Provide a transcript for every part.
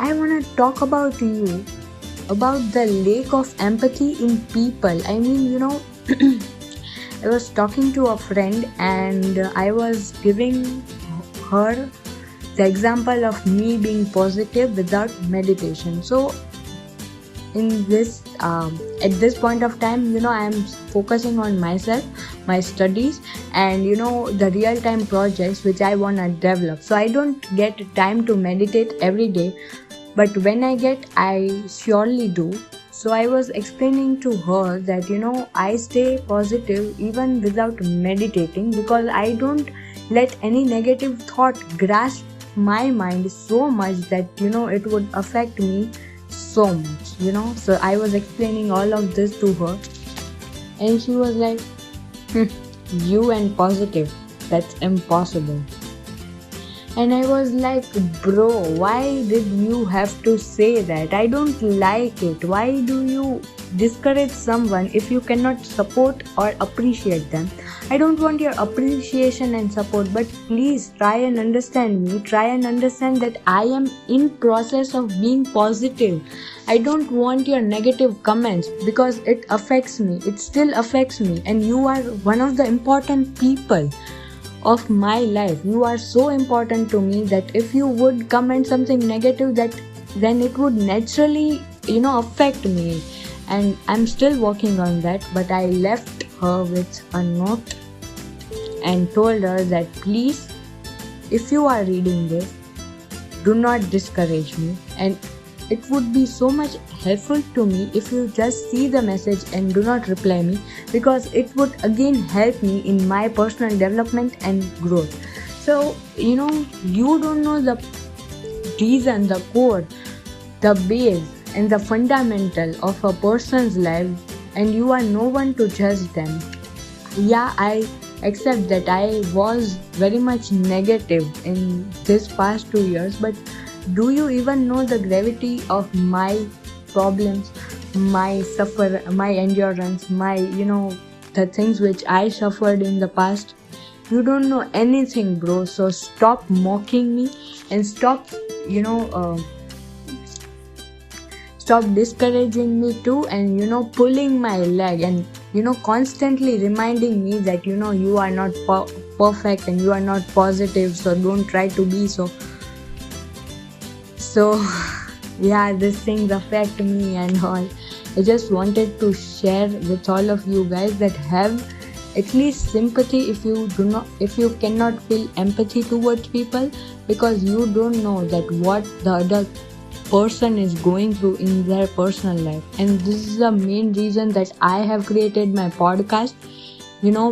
I want to talk about you about the lack of empathy in people. I mean, I was talking to a friend and I was giving her the example of me being positive without meditation. So in this at this point of time, I am focusing on myself, my studies, and the real time projects which I want to develop. So I don't get time to meditate every day, but when I get, I surely do. So I was explaining to her that I stay positive even without meditating, because I don't let any negative thought grasp my mind so much that it would affect me so much. So I was explaining all of this to her, and she was like, "Hmm, you and positive, that's impossible." And I was like, bro, why did you have to say that? I don't like it. Why do you discourage someone if you cannot support or appreciate them? I don't want your appreciation and support, but please try and understand me. Try and understand that I am in process of being positive. I don't want your negative comments, because it affects me. It still affects me. And you are one of the important people of my life. You are so important to me that if you would comment something negative, that then it would naturally affect me. And I'm still working on that, but I left her with a note and told her that please, if you are reading this, do not discourage me, and it would be so much helpful to me if you just see the message and do not reply me, because it would again help me in my personal development and growth. So you don't know the reason, the core, the base and the fundamental of a person's life, and you are no one to judge them. Yeah, I accept that I was very much negative in this past 2 years, but do you even know the gravity of my problems, my endurance, the things which I suffered in the past? You don't know anything, bro. So stop mocking me and stop discouraging me too, and pulling my leg, and constantly reminding me that you are not perfect and you are not positive, so don't try to be so. Yeah, these things affect me and all. I just wanted to share with all of you guys that have at least sympathy if you cannot feel empathy towards people, because you don't know that what the other person is going through in their personal life. And this is the main reason that I have created my podcast,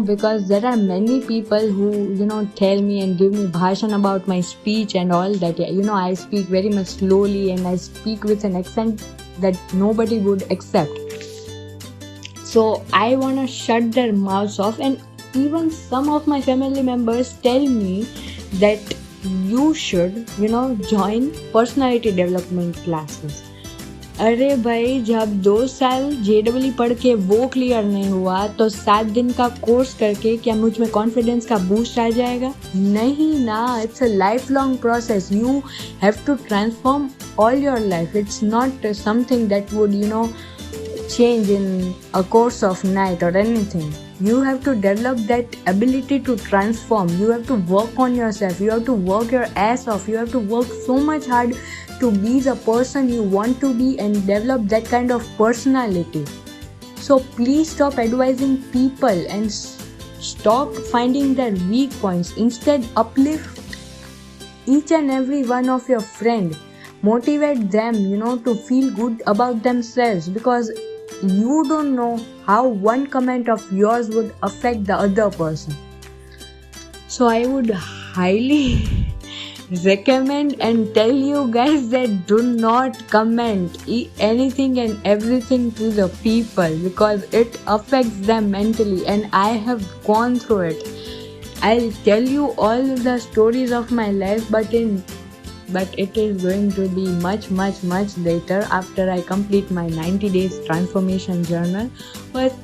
because there are many people who tell me and give me bhashan about my speech and all that. I speak very much slowly and I speak with an accent that nobody would accept. So I want to shut their mouths off, and even some of my family members tell me that you should join personality development classes. अरे भाई, जब 2 साल JEE पढ़ के वो clear नहीं हुआ तो 7 दिन का कोर्स करके क्या मुझ में कॉन्फिडेंस का बूस्ट आ जाएगा? नहीं ना, it's a life long process. You have to transform all your life. It's not something that would change in a course of night or anything. You have to develop that ability to transform. You have to work on yourself. You have to work your ass off. You have to work so much hard to be the person you want to be and develop that kind of personality. So please stop advising people and stop finding their weak points. Instead, uplift each and every one of your friend. Motivate them, to feel good about themselves, because you don't know how one comment of yours would affect the other person. So I would highly recommend and tell you guys that do not comment anything and everything to the people, because it affects them mentally, and I have gone through it. I'll tell you all the stories of my life, but it is going to be much later, after I complete my 90 days transformation journal. But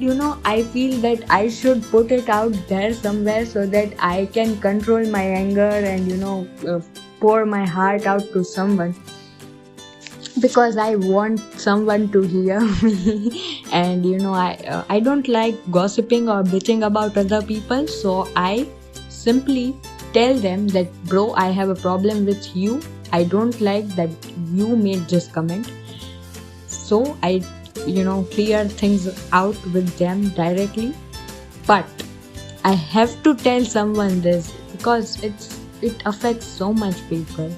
I feel that I should put it out there somewhere so that I can control my anger and pour my heart out to someone. because I want someone to hear me. And I don't like gossiping or bitching about other people, so I simply tell them that, bro, I have a problem with you. I don't like that you made this comment. So I clear things out with them directly. But I have to tell someone this because it affects so much people.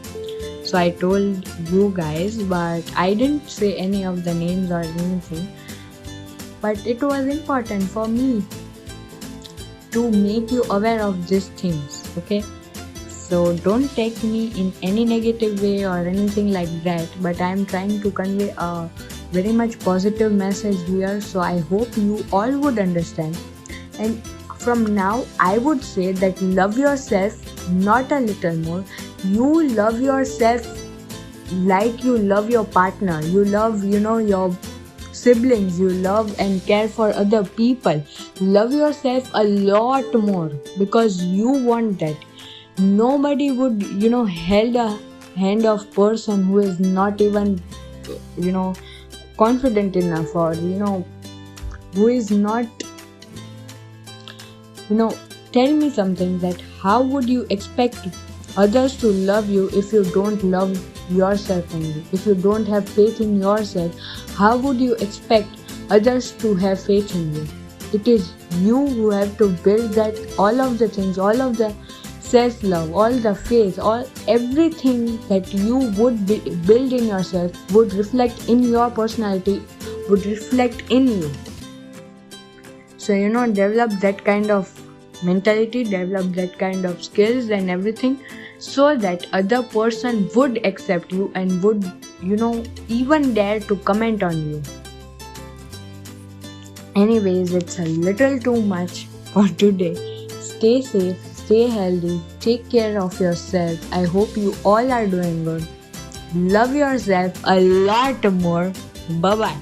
So I told you guys, but I didn't say any of the names or anything. But it was important for me to make you aware of these things, okay? So don't take me in any negative way or anything like that. But I am trying to convey a very much positive message here. So I hope you all would understand. And from now, I would say that love yourself, not a little more. You love yourself like you love your partner. You love, your siblings. You love and care for other people. Love yourself a lot more because you want that. Nobody would, held a hand of person who is not even, confident enough, or, who is not, tell me something, that how would you expect others to love you if you don't love yourself only? If you don't have faith in yourself, how would you expect others to have faith in you? It is you who have to build that, all of the things, all of the self-love, all the faith, everything that you would build in yourself would reflect in your personality, would reflect in you. So, develop that kind of mentality, develop that kind of skills and everything, so that other person would accept you and would, even dare to comment on you. Anyways, it's a little too much for today. Stay safe, stay healthy, take care of yourself. I hope you all are doing good. Love yourself a lot more. Bye-bye.